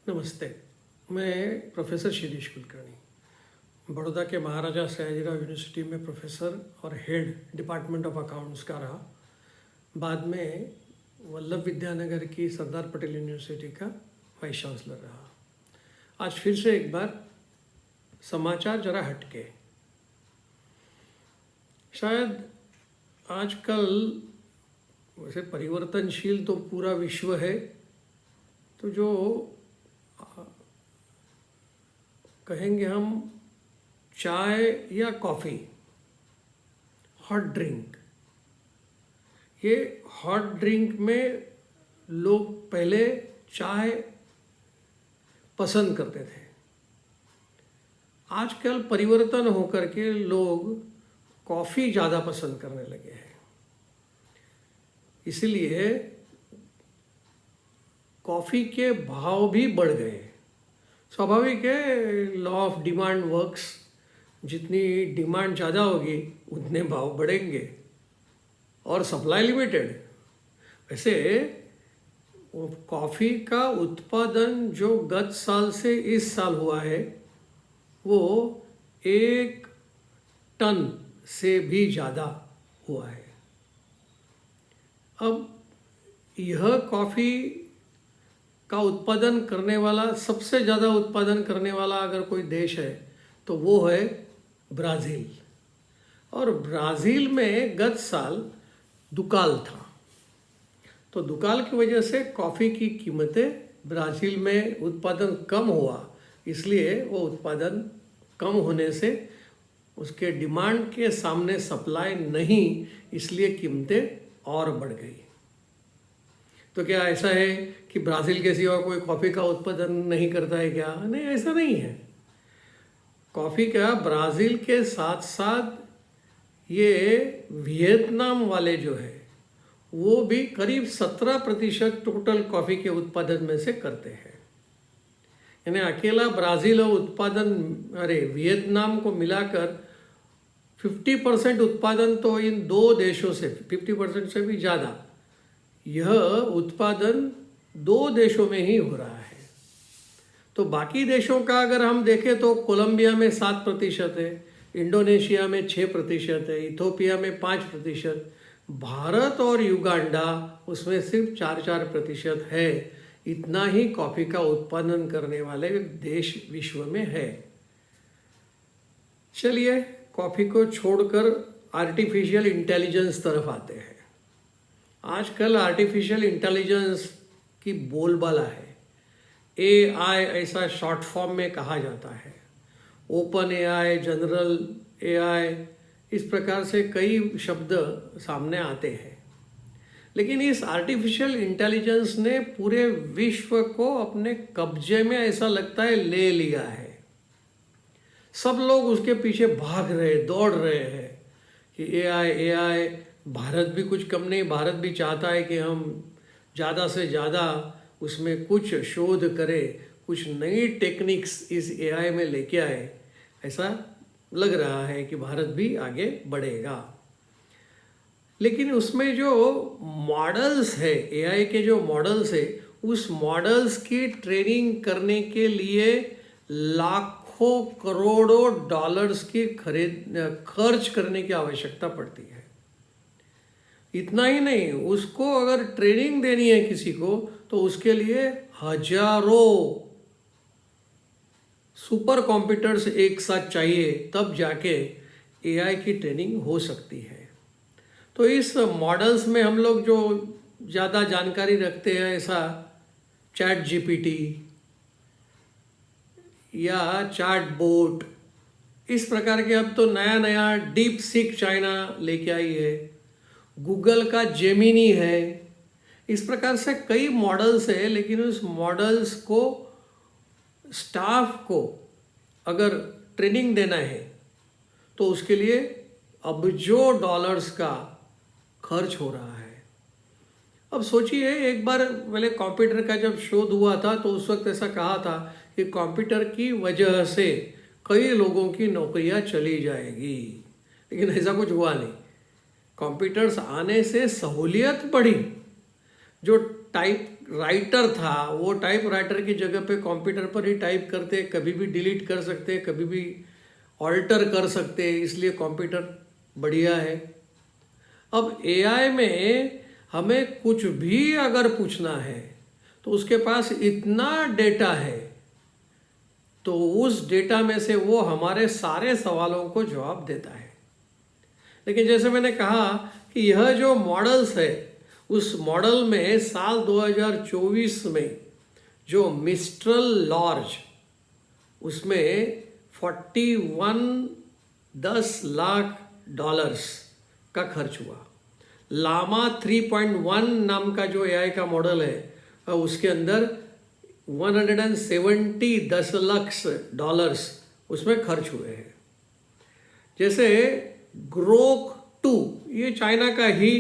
नमस्ते। मैं प्रोफेसर शिरीष कुलकर्णी बड़ौदा के महाराजा सयाजीराव यूनिवर्सिटी में प्रोफेसर और हेड डिपार्टमेंट ऑफ अकाउंट्स का रहा। बाद में वल्लभ विद्यानगर की सरदार पटेल यूनिवर्सिटी का वाइस चांसलर रहा। आज फिर से एक बार समाचार जरा हटके। शायद आजकल वैसे परिवर्तनशील तो पूरा विश्व है, तो जो कहेंगे हम चाय या कॉफ़ी, हॉट ड्रिंक, ये हॉट ड्रिंक में लोग पहले चाय पसंद करते थे। आजकल परिवर्तन होकर के लोग कॉफ़ी ज़्यादा पसंद करने लगे हैं। इसलिए कॉफ़ी के भाव भी बढ़ गए। स्वाभाविक है, लॉ ऑफ डिमांड वर्क्स। जितनी डिमांड ज़्यादा होगी उतने भाव बढ़ेंगे और सप्लाई लिमिटेड। वैसे कॉफ़ी का उत्पादन जो गत साल से इस साल हुआ है वो 1 टन से भी ज़्यादा हुआ है। अब यह कॉफ़ी का उत्पादन करने वाला, सबसे ज़्यादा उत्पादन करने वाला अगर कोई देश है तो वो है ब्राज़ील। और ब्राज़ील में गत साल दुकाल था, तो दुकाल की वजह से कॉफ़ी की कीमतें ब्राज़ील में उत्पादन कम हुआ, इसलिए वो उत्पादन कम होने से उसके डिमांड के सामने सप्लाई नहीं, इसलिए कीमतें और बढ़ गई। तो क्या ऐसा है कि ब्राज़ील के सिवा कोई कॉफ़ी का उत्पादन नहीं करता है क्या? नहीं, ऐसा नहीं है। कॉफ़ी का ब्राज़ील के साथ साथ ये वियतनाम वाले जो है वो भी करीब 17% टोटल कॉफ़ी के उत्पादन में से करते हैं। यानी अकेला ब्राज़ील और वियतनाम को मिलाकर 50% उत्पादन तो इन दो देशों से, 50% से भी ज़्यादा यह उत्पादन दो देशों में ही हो रहा है। तो बाकी देशों का अगर हम देखें तो कोलंबिया में 7% है, इंडोनेशिया में 6% है, इथोपिया में 5%, भारत और युगांडा उसमें सिर्फ 4% है। इतना ही कॉफ़ी का उत्पादन करने वाले देश विश्व में है। चलिए कॉफ़ी को छोड़कर आर्टिफिशियल इंटेलिजेंस तरफ आते हैं। आजकल आर्टिफिशियल इंटेलिजेंस की बोलबाला है। AI ऐसा शॉर्ट फॉर्म में कहा जाता है। ओपन AI, जनरल AI, इस प्रकार से कई शब्द सामने आते हैं। लेकिन इस आर्टिफिशियल इंटेलिजेंस ने पूरे विश्व को अपने कब्जे में ऐसा लगता है ले लिया है। सब लोग उसके पीछे भाग रहे, दौड़ रहे हैं कि AI। भारत भी कुछ कम नहीं, भारत भी चाहता है कि हम ज़्यादा से ज़्यादा उसमें कुछ शोध करें, कुछ नई टेक्निक्स इस AI में लेके आए। ऐसा लग रहा है कि भारत भी आगे बढ़ेगा। लेकिन उसमें जो मॉडल्स है, AI के जो मॉडल्स है, उस मॉडल्स की ट्रेनिंग करने के लिए लाखों करोड़ों डॉलर्स की खर्च करने की आवश्यकता पड़ती है। इतना ही नहीं, उसको अगर ट्रेनिंग देनी है किसी को तो उसके लिए हजारों सुपर कंप्यूटर्स एक साथ चाहिए, तब जाके AI की ट्रेनिंग हो सकती है। तो इस मॉडल्स में हम लोग जो ज़्यादा जानकारी रखते हैं, ऐसा चैट GPT या चैट बोट, इस प्रकार के अब तो नया नया डीप सीक चाइना लेके आई है, गूगल का जेमिनी है। इस प्रकार से कई मॉडल्स है। लेकिन उस मॉडल्स को, स्टाफ को अगर ट्रेनिंग देना है तो उसके लिए अबजों डॉलर्स का खर्च हो रहा है। अब सोचिए, एक बार पहले कंप्यूटर का जब शोध हुआ था तो उस वक्त ऐसा कहा था कि कंप्यूटर की वजह से कई लोगों की नौकरियां चली जाएगी, लेकिन ऐसा कुछ हुआ नहीं। कंप्यूटर्स आने से सहूलियत बढ़ी। जो टाइप राइटर था वो टाइप राइटर की जगह पे कंप्यूटर पर ही टाइप करते, कभी भी डिलीट कर सकते, कभी भी ऑल्टर कर सकते, इसलिए कंप्यूटर बढ़िया है। अब एआई में हमें कुछ भी अगर पूछना है तो उसके पास इतना डेटा है, तो उस डेटा में से वो हमारे सारे सवालों को जवाब देता है। लेकिन जैसे मैंने कहा कि यह जो मॉडल्स है, उस मॉडल में साल 2024 में जो मिस्ट्रल लॉर्ज, उसमें 10 लाख डॉलर्स का खर्च हुआ। लामा 3.1 नाम का जो एआई का मॉडल है, उसके अंदर 10 लाख डॉलर्स उसमें खर्च हुए हैं। जैसे ग्रोक 2, ये चाइना का ही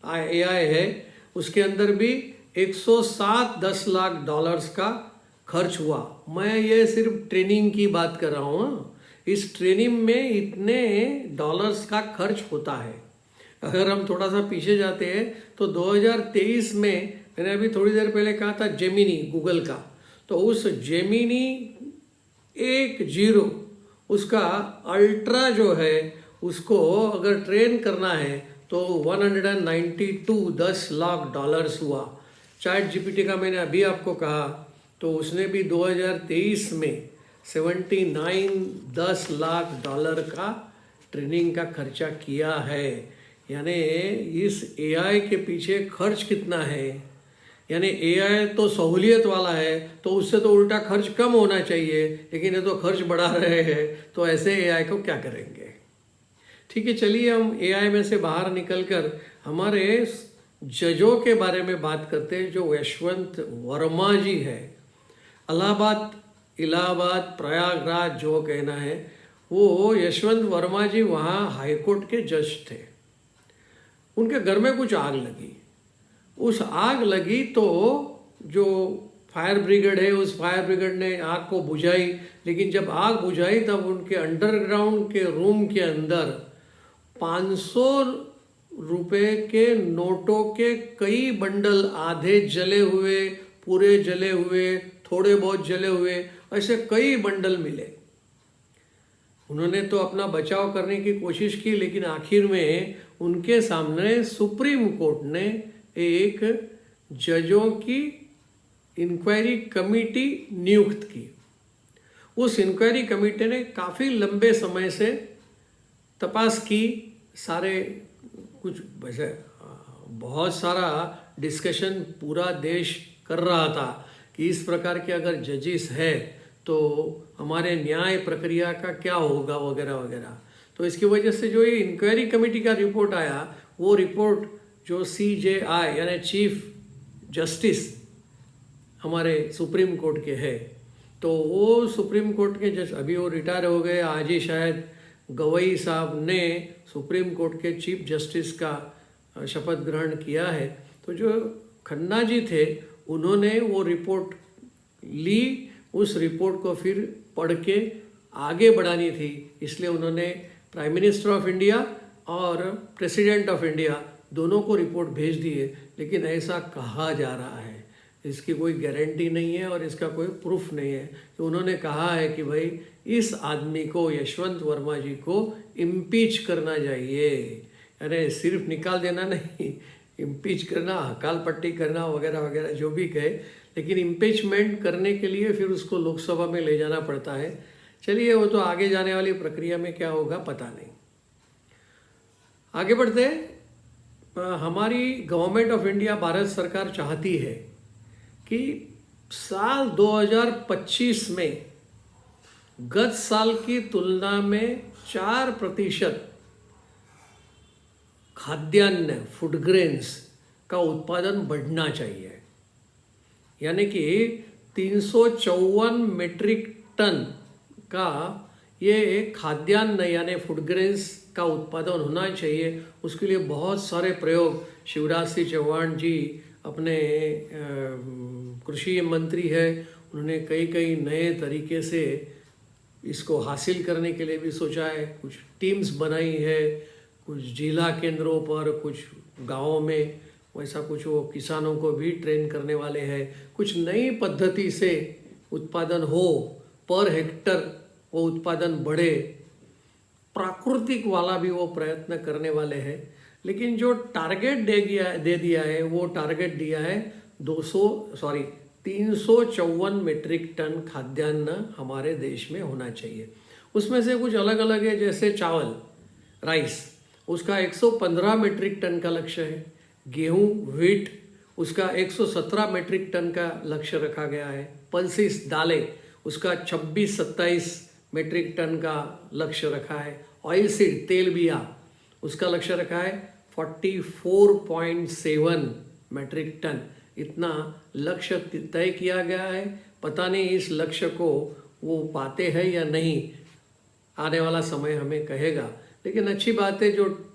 एआई है, उसके अंदर भी 10 लाख डॉलर्स का खर्च हुआ। मैं ये सिर्फ ट्रेनिंग की बात कर रहा हूँ। इस ट्रेनिंग में इतने डॉलर्स का खर्च होता है। अगर हम थोड़ा सा पीछे जाते हैं तो 2023 में, मैंने अभी थोड़ी देर पहले कहा था जेमिनी गूगल का, तो उस जेमिनी 10 उसका अल्ट्रा जो है, उसको अगर ट्रेन करना है तो 10 लाख डॉलर्स हुआ। चैट जीपीटी का मैंने अभी आपको कहा, तो उसने भी 2023 में 10 लाख डॉलर का ट्रेनिंग का खर्चा किया है। यानी इस एआई के पीछे खर्च कितना है, यानी एआई तो सहूलियत वाला है, तो उससे तो उल्टा खर्च कम होना चाहिए, लेकिन ये तो खर्च बढ़ा रहे हैं, तो ऐसे एआई को क्या करेंगे। ठीक है, चलिए हम एआई में से बाहर निकलकर हमारे जजों के बारे में बात करते हैं। जो यशवंत वर्मा जी है, इलाहाबाद प्रयागराज जो कहना है, वो यशवंत वर्मा जी वहाँ हाईकोर्ट के जज थे। उनके घर में कुछ आग लगी। उस आग लगी तो जो फायर ब्रिगेड है, उस फायर ब्रिगेड ने आग को बुझाई, लेकिन जब आग बुझाई तब उनके अंडरग्राउंड के रूम के अंदर 500 रुपए के नोटों के कई बंडल, आधे जले हुए, पूरे जले हुए, थोड़े बहुत जले हुए, ऐसे कई बंडल मिले। उन्होंने तो अपना बचाव करने की कोशिश की, लेकिन आखिर में उनके सामने सुप्रीम कोर्ट ने एक जजों की इंक्वायरी कमेटी नियुक्त की। उस इंक्वायरी कमेटी ने काफ़ी लंबे समय से तपास की, सारे कुछ वैसे बहुत सारा डिस्कशन पूरा देश कर रहा था कि इस प्रकार के अगर जजेस है तो हमारे न्याय प्रक्रिया का क्या होगा वगैरह वगैरह। तो इसकी वजह से जो ये इंक्वायरी कमेटी का रिपोर्ट आया, वो रिपोर्ट जो CJI यानी चीफ जस्टिस हमारे सुप्रीम कोर्ट के है, तो वो सुप्रीम कोर्ट के जज अभी वो रिटायर हो गए, आज ही शायद गवई साहब ने सुप्रीम कोर्ट के चीफ जस्टिस का शपथ ग्रहण किया है। तो जो खन्ना जी थे, उन्होंने वो रिपोर्ट ली, उस रिपोर्ट को फिर पढ़ के आगे बढ़ानी थी, इसलिए उन्होंने प्राइम मिनिस्टर ऑफ इंडिया और प्रेसिडेंट ऑफ इंडिया दोनों को रिपोर्ट भेज दी है। लेकिन ऐसा कहा जा रहा है, इसकी कोई गारंटी नहीं है और इसका कोई प्रूफ नहीं है। तो उन्होंने कहा है कि भाई इस आदमी को, यशवंत वर्मा जी को इम्पीच करना चाहिए, अरे सिर्फ निकाल देना नहीं, इम्पीच करना, हकाल पट्टी करना वगैरह वगैरह जो भी कहे, लेकिन इम्पीचमेंट करने के लिए फिर उसको लोकसभा में ले जाना पड़ता है। चलिए, वो तो आगे जाने वाली प्रक्रिया में क्या होगा पता नहीं। आगे बढ़ते, हमारी गवर्नमेंट ऑफ इंडिया, भारत सरकार चाहती है कि साल 2025 में गत साल की तुलना में 4% खाद्यान्न, फूड ग्रेन्स का उत्पादन बढ़ना चाहिए। यानी कि 354 मीट्रिक टन का ये खाद्यान्न यानी फूड ग्रेन्स का उत्पादन होना चाहिए। उसके लिए बहुत सारे प्रयोग, शिवराज सिंह चौहान जी अपने कृषि मंत्री है, उन्होंने कई नए तरीके से इसको हासिल करने के लिए भी सोचा है। कुछ टीम्स बनाई है, कुछ जिला केंद्रों पर, कुछ गांवों में वैसा कुछ वो किसानों को भी ट्रेन करने वाले हैं। कुछ नई पद्धति से उत्पादन हो, पर हेक्टर वो उत्पादन बढ़े, प्राकृतिक वाला भी वो प्रयत्न करने वाले हैं। लेकिन जो टारगेट दे दिया है, वो टारगेट दिया है 354 मीट्रिक टन खाद्यान्न हमारे देश में होना चाहिए। उसमें से कुछ अलग अलग है, जैसे चावल, राइस, उसका 115 मीट्रिक टन का लक्ष्य है। गेहूं, व्हीट, उसका 117 मीट्रिक टन का लक्ष्य रखा गया है। पल्सिस, दालें, उसका 26-27 मीट्रिक टन का लक्ष्य रखा है। ऑयल सीड, तेल बिया, उसका लक्ष्य रखा है 44.7 मीट्रिक टन। इतना लक्ष्य तय किया गया है। पता नहीं इस लक्ष्य को वो पाते हैं या नहीं, आने वाला समय हमें कहेगा। लेकिन अच्छी बात है, जो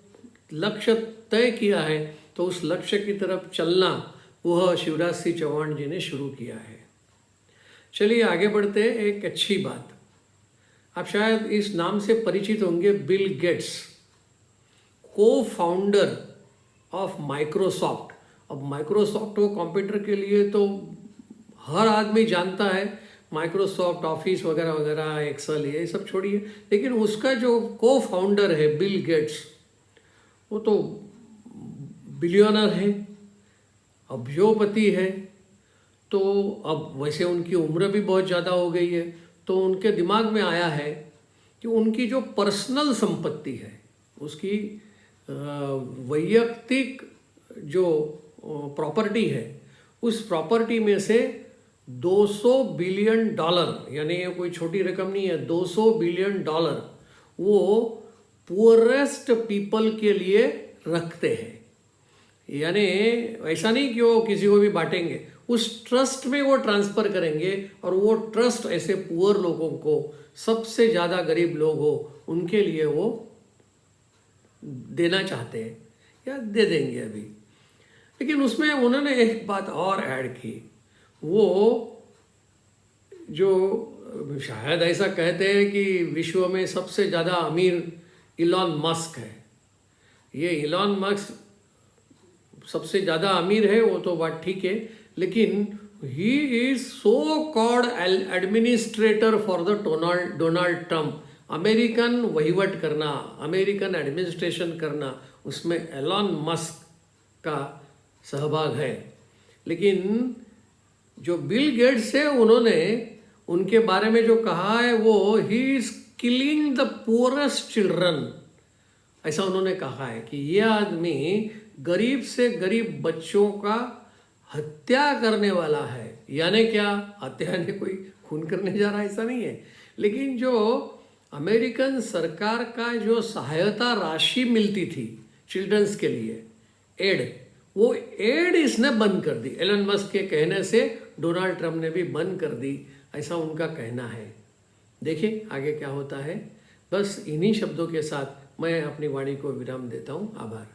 लक्ष्य तय किया है तो उस लक्ष्य की तरफ चलना वह शिवराज सिंह चौहान जी ने शुरू किया है। चलिए आगे बढ़ते हैं। एक अच्छी बात, आप शायद इस नाम से परिचित होंगे, बिल गेट्स, को फाउंडर ऑफ माइक्रोसॉफ्ट। अब माइक्रोसॉफ्ट वो कंप्यूटर के लिए तो हर आदमी जानता है, माइक्रोसॉफ्ट ऑफिस वगैरह वगैरह, एक्सेल, ये सब छोड़िए, लेकिन उसका जो को फाउंडर है बिल गेट्स, वो तो बिलियनर है, अब्जोपति है। तो अब वैसे उनकी उम्र भी बहुत ज़्यादा हो गई है, तो उनके दिमाग में आया है कि उनकी जो पर्सनल संपत्ति है, उसकी वैयक्तिक जो प्रॉपर्टी है, उस प्रॉपर्टी में से $200 बिलियन, यानी ये कोई छोटी रकम नहीं है, $200 बिलियन वो पुअरेस्ट पीपल के लिए रखते हैं। यानी ऐसा नहीं कि वो किसी को भी बांटेंगे, उस ट्रस्ट में वो ट्रांसफ़र करेंगे, और वो ट्रस्ट ऐसे पुअर लोगों को, सबसे ज़्यादा गरीब लोग हो, उनके लिए वो देना चाहते हैं या दे देंगे अभी। लेकिन उसमें उन्होंने एक बात और ऐड की, वो जो शायद ऐसा कहते हैं कि विश्व में सबसे ज़्यादा अमीर इलॉन मस्क है। ये इलॉन मस्क सबसे ज़्यादा अमीर है, वो तो बात ठीक है, लेकिन he is so called administrator for the Donald Trump. American वहीवट करना, अमेरिकन एडमिनिस्ट्रेशन करना, उसमें एलॉन मस्क का सहभाग है। लेकिन जो बिल गेट्स है, उन्होंने उनके बारे में जो कहा है, वो he is killing the poorest children, ऐसा उन्होंने कहा है कि ये आदमी गरीब से गरीब बच्चों का हत्या करने वाला है। यानी क्या, हत्या ने कोई खून करने जा रहा है ऐसा नहीं है, लेकिन जो अमेरिकन सरकार का जो सहायता राशि मिलती थी चिल्ड्रंस के लिए, एड, वो एड इसने बंद कर दी। एलन मस्क के कहने से डोनाल्ड ट्रंप ने भी बंद कर दी, ऐसा उनका कहना है। देखिए आगे क्या होता है। बस इन्हीं शब्दों के साथ मैं अपनी वाणी को विराम देता हूँ। आभार।